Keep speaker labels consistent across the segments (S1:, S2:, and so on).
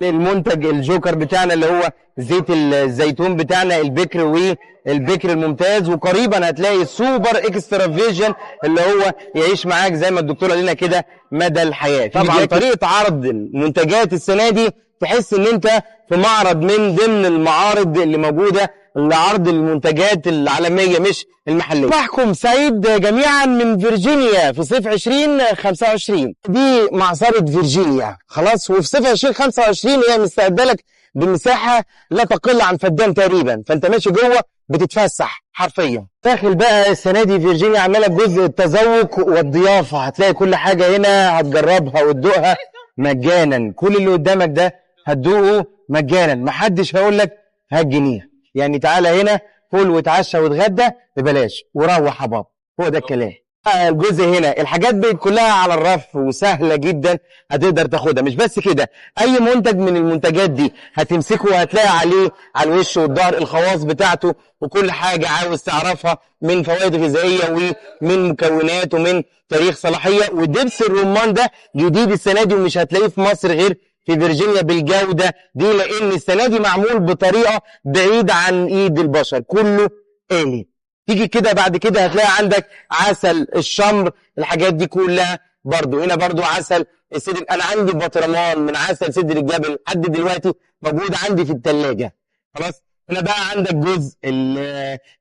S1: المنتج الجوكر بتاعنا اللي هو زيت الزيتون بتاعنا البكر والبكر الممتاز، وقريبا هتلاقي السوبر اكسترا فيجن اللي هو يعيش معاك زي ما الدكتور قال لنا كده مدى الحياه. طبعا طريقه عرض المنتجات السنه دي تحس ان انت في معرض من ضمن المعارض اللي موجوده لعرض المنتجات العالميه مش المحليه. صباحكم سعيد جميعا من فيرجينيا في صيف 2025. دي معصره فيرجينيا خلاص، وفي صيف 2025 هي مستعده لك بمساحه لا تقل عن فدان تقريبا، فانت ماشي جوه بتتفسح حرفيا. داخل بقى السنه دي فيرجينيا عامله جزء التذوق والضيافه، هتلاقي كل حاجه هنا هتجربها وتدوقها مجانا. كل اللي قدامك ده هتدوقه مجانا، محدش هيقول لك هات جنيه. يعني تعالى هنا كل وتعشى وتغدى ببلاش وروح يا بابا، هو ده الكلام. الجزء هنا الحاجات بقت كلها على الرف وسهله جدا هتقدر تاخدها. مش بس كده، اي منتج من المنتجات دي هتمسكه وهتلاقي عليه على الوش والظهر الخواص بتاعته وكل حاجه عاوز تعرفها من فوائد غذائيه ومن مكونات ومن تاريخ صلاحيه. ودبس الرمان ده جديد السنه دي ومش هتلاقيه في مصر غير في فيرجينيا بالجوده دي، لان السنه دي معمول بطريقه بعيده عن ايد البشر، كله آلي. تيجي كده بعد كده هتلاقي عندك عسل الشمر، الحاجات دي كلها برضو. هنا برضو عسل السدر، انا عندي بطرمان من عسل سدر الجبل لحد دلوقتي موجود عندي في الثلاجه خلاص. هنا بقى عندك جزء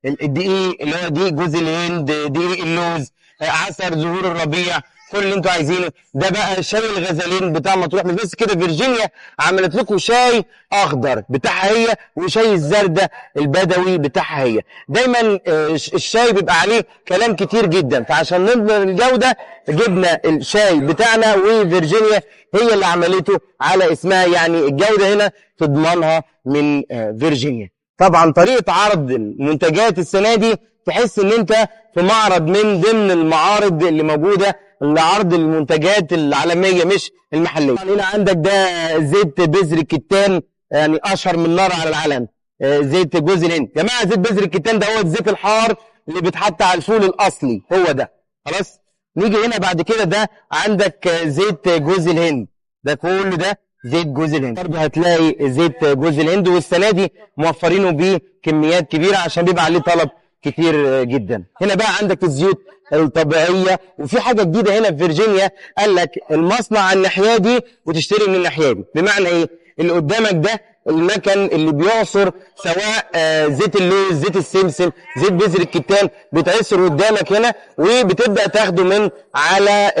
S1: الدقيق اللي هو دقيق جوز الهند، دقيق اللوز، عسل زهور الربيع، كل اللي انتوا عايزينه ده. بقى شاي الغزلين بتاع مطروح. مش بس كده، فيرجينيا عملت لكم شاي اخضر بتاعها هي، وشاي الزردة البدوي بتاعها هي. دايما الشاي بيبقى عليه كلام كتير جدا، فعشان نضمن الجودة جبنا الشاي بتاعنا، وفيرجينيا هي اللي عملته على اسمها، يعني الجودة هنا تضمنها من فيرجينيا. طبعا طريقة عرض المنتجات السنة دي تحس ان انت في معرض من ضمن المعارض اللي موجودة لعرض المنتجات العالمية مش المحلية. هنا عندك ده زيت بذر الكتان، يعني اشهر من نار على العالم. زيت جوز الهند يا جماعة، زيت بذر الكتان ده هو الزيت الحار اللي بيتحط على الفول الاصلي، هو ده خلاص. نيجي هنا بعد كده ده عندك زيت جوز الهند، ده كله ده زيت جوز الهند. برضه هتلاقي زيت جوز الهند، والسنه دي موفرينه بكميات كبيره عشان بيبقى عليه طلب كتير جدا. هنا بقى عندك الزيوت الطبيعيه، وفي حاجه جديده هنا في فيرجينيا، قال لك المصنع على الناحيه دي وتشتري من الناحيه دي. بمعنى ايه؟ اللي قدامك ده المكن اللي بيعصر، سواء زيت اللوز، زيت السمسم، زيت بذر الكتان، بيتعصر قدامك هنا، وبتبدا تاخده من على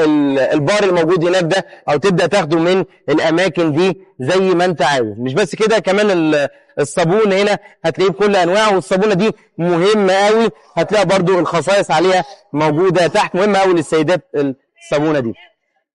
S1: البار الموجود هناك ده، او تبدا تاخده من الاماكن دي زي ما انت عاوز. مش بس كده، كمان الصابون هنا هتلاقيه بكل انواعه، والصابونه دي مهمه قوي، هتلاقي برضو الخصائص عليها موجوده تحت، مهمه قوي للسيدات الصابونه دي.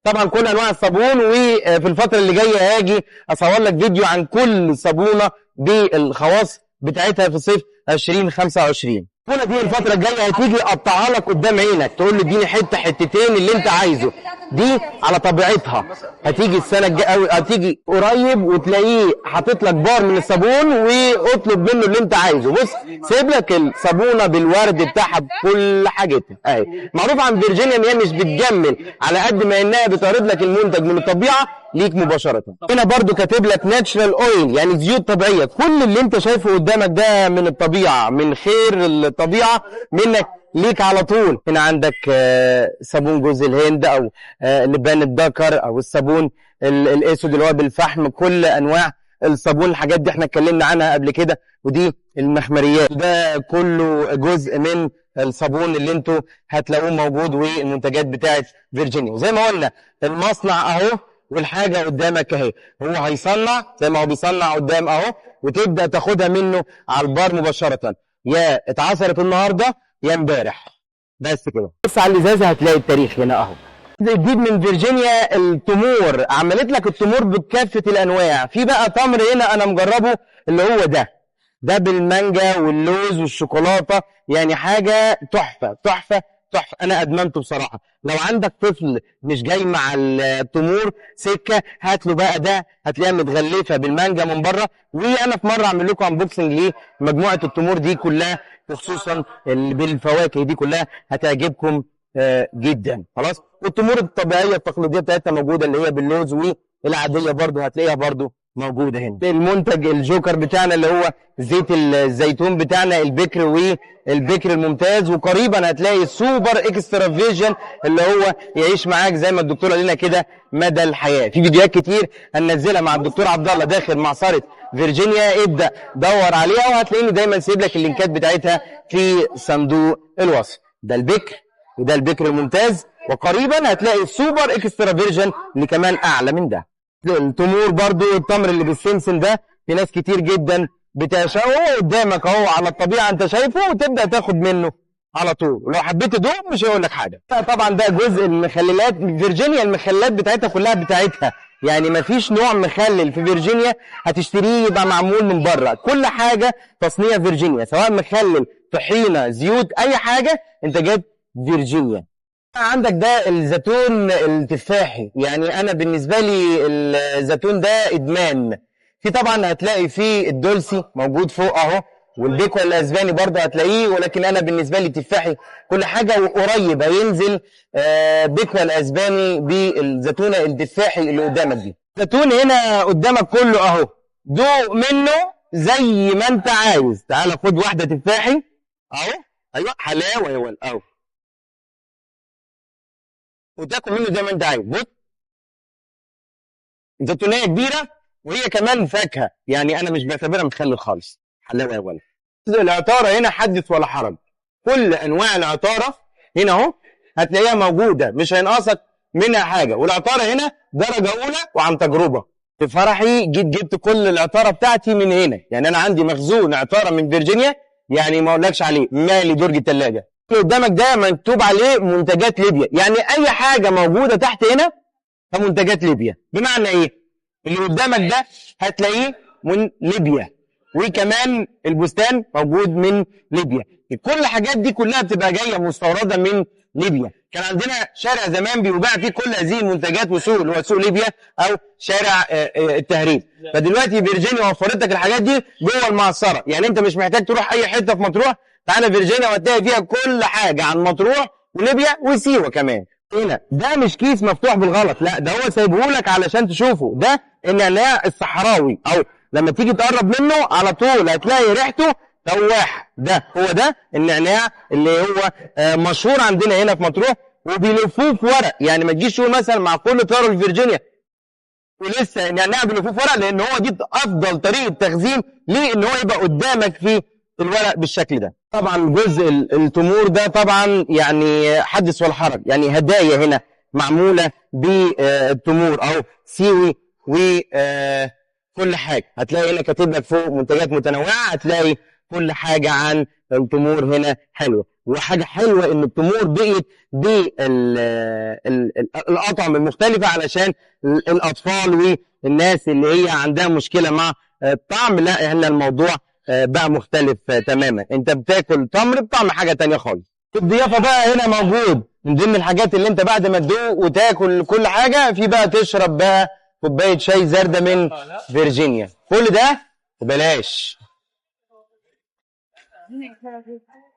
S1: طبعا كل انواع الصابون، وفي الفتره اللي جايه هاجي اصور لك فيديو عن كل صابونه بالخواص بتاعتها في صيف 2025. الصابونه دي الفتره الجايه هتيجي اقطعها لك قدام عينك، تقول لي اديني حته حتتين اللي انت عايزه. دي على طبيعتها هتيجي السنه الجايه، هتيجي قريب وتلاقيه حاطط لك بار من الصابون، واطلب منه اللي انت عايزه. بص سيب لك الصابونه بالورد بتاعها بكل حاجتها اهي. معروف عن فيرجينيا ان هي مش بتجمل على قد ما انها بتعرض لك المنتج من الطبيعه ليك مباشره. هنا برضو كاتب لك ناتشرال اويل، يعني زيوت طبيعيه. كل اللي انت شايفه قدامك ده من الطبيعه، من خير الطبيعه منك ليك على طول. هنا عندك صابون جوز الهند، او لبان الذكر، او الصابون الاسود اللي هو بالفحم. كل انواع الصابون، الحاجات دي احنا اتكلمنا عنها قبل كده. ودي المخمريات، ده كله جزء من الصابون اللي انتوا هتلاقوه موجود والمنتجات بتاعت فيرجينيا. وزي ما قلنا المصنع اهو، والحاجه قدامك اهي. هو هيصنع زي ما هو بيصنع قدام اهو، وتبدا تاخدها منه على البار مباشره، يا اتعصرت النهارده يا امبارح، بس كده. بص على الازازه هتلاقي التاريخ هنا اهو. جديد من فيرجينيا التمور، عملت لك التمور بكافه الانواع. في بقى تمر هنا انا مجربه اللي هو ده بالمانجا واللوز والشوكولاته، يعني حاجه تحفه تحفه تحفه. انا ادمنته بصراحه. لو عندك طفل مش جاي مع التمور سكه، هات له بقى ده، هتلاقيها متغلفه بالمانجا من بره. وانا في مره اعمل لكم انبوكسنج لمجموعه التمور دي كلها، وخصوصا اللي بالفواكه دي كلها هتعجبكم جدا خلاص. والتمور الطبيعيه التقليديه بتاعتها موجوده، اللي هي باللوز، والعاديه برضو هتلاقيها برضو موجوده هنا. المنتج الجوكر بتاعنا اللي هو زيت الزيتون بتاعنا البكر والبكر الممتاز، وقريبا هتلاقي السوبر اكسترا فيجن اللي هو يعيش معاك زي ما الدكتور قال لنا كده مدى الحياه. في فيديوهات كتير هننزلها مع الدكتور عبد الله داخل معصره فيرجينيا، ابدا دور عليها وهتلاقيني دايما سيب لك اللينكات بتاعتها في صندوق الوصف. ده البكر وده البكر الممتاز، وقريبا هتلاقي السوبر اكسترا فيرجن اللي كمان اعلى من ده. التمور برضو التمر اللي بالسمسم ده في ناس كتير جدا بتعشقه، قدامك اهو على الطبيعه انت شايفه وتبدا تاخد منه على طول، ولو حبيت تدوق مش هيقول لك حاجه. طبعا ده جزء المخللات. فيرجينيا المخللات بتاعتها كلها بتاعتها، يعني ما فيش نوع مخلل في فيرجينيا هتشتريه يبقى معمول من بره، كل حاجه تصنيع فيرجينيا، سواء مخلل طحينه زيوت اي حاجه انت جايب فيرجينيا. عندك ده الزيتون التفاحي، يعني انا بالنسبه لي الزيتون ده ادمان. في طبعا هتلاقي فيه الدولسي موجود فوق اهو، والبيكو الاسباني برضه هتلاقيه، ولكن انا بالنسبه لي تفاحي كل حاجه. وقريب هينزل بيكو الاسباني بالزيتونه التفاحي اللي قدامك دي. الزيتون هنا قدامك كله اهو، دوق منه زي ما انت عايز. تعال خد واحده تفاحي اهو، ايوه حلاوه يا ولد اهو، وتاكل منه زي ما انت عايز. بص زيتونيه كبيره وهي كمان فاكهه، يعني انا مش بعتبرها مخلل خالص، حلاوه يا ولد. العطاره هنا حدث ولا حرج، كل انواع العطاره هنا اهو هتلاقيها موجوده، مش هينقصك منها حاجه. والعطاره هنا درجه اولى وعن تجربه. في فرحي جبت كل العطاره بتاعتي من هنا، يعني انا عندي مخزون عطاره من فيرجينيا، يعني ما اقولكش عليه مالي درج الثلاجه. اللي قدامك ده مكتوب عليه منتجات ليبيا، يعني اي حاجه موجوده تحت هنا فمنتجات ليبيا. بمعنى ايه؟ اللي قدامك ده هتلاقيه من ليبيا، وكمان البستان موجود من ليبيا. كل الحاجات دي كلها بتبقى جايه مستورده من ليبيا. كان عندنا شارع زمان بيباع فيه كل هذه المنتجات، وسوق اللي هو سوق ليبيا او شارع التهريب. فدلوقتي فيرجينيا وفرت لك الحاجات دي جوه المعصره، يعني انت مش محتاج تروح اي حته في مطروح، تعالى فيرجينيا وهتلاقي فيها كل حاجه عن مطروح وليبيا وسيوه كمان. هنا ده مش كيس مفتوح بالغلط، لا ده هو سايبه لك علشان تشوفه. ده النعناع الصحراوي، او لما تيجي تقرب منه على طول هتلاقي ريحته فواح. ده هو ده النعناع اللي هو مشهور عندنا هنا في مطروح، وبيلفوه في ورق. يعني ما تجيش تقول مثلا مع كل طياره الفيرجينيا ولسه النعناع بيلفوه في ورق، لان هو دي افضل طريقه تخزين ليه، ان هو يبقى قدامك في الورق بالشكل ده. طبعا جزء التمور ده طبعا يعني حدث ولا حرج، يعني هدايا هنا معموله بالتمور او سيوي وكل حاجه. هتلاقي هنا كاتب لك فوق منتجات متنوعه، هتلاقي كل حاجه عن التمور هنا حلوه. وحاجه حلوه ان التمور بقت بالاطعمه المختلفه علشان الاطفال والناس اللي هي عندها مشكله مع الطعم. لا هنا الموضوع بقى مختلف تماما، انت بتاكل تمر بطعم حاجه تانية خالص. الضيافه بقى هنا موجود من ضمن الحاجات اللي انت بعد ما تدوق وتاكل كل حاجه، في بقى تشرب بقى كوبايه شاي زردة من فيرجينيا. كل ده ببلاش،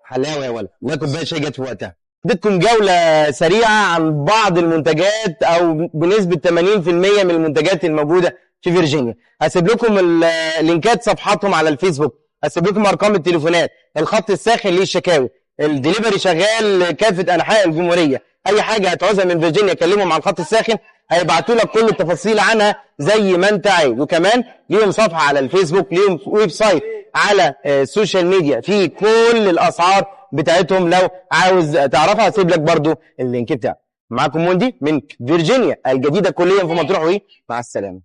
S1: حلاوه يا ولد. لا كوبايه شاي جت في وقتها. اديتكم جوله سريعه عن بعض المنتجات او بنسبه 80% من المنتجات الموجوده في فيرجينيا. هسيب لكم اللينكات صفحاتهم على الفيسبوك، هسيب لكم ارقام التليفونات، الخط الساخن للشكاوي، الدليفري شغال كافه انحاء الجمهوريه. اي حاجه هتعوزها من فيرجينيا كلمهم على الخط الساخن، هيبعتوا لك كل التفاصيل عنها زي ما انت عايز. وكمان ليهم صفحه على الفيسبوك، ليهم ويب سايت على السوشيال ميديا في كل الاسعار بتاعتهم، لو عاوز تعرفها هسيب لك برضو اللينك بتاعه. معاكم موندي من فيرجينيا الجديده كليا في مطروح، مع السلامه.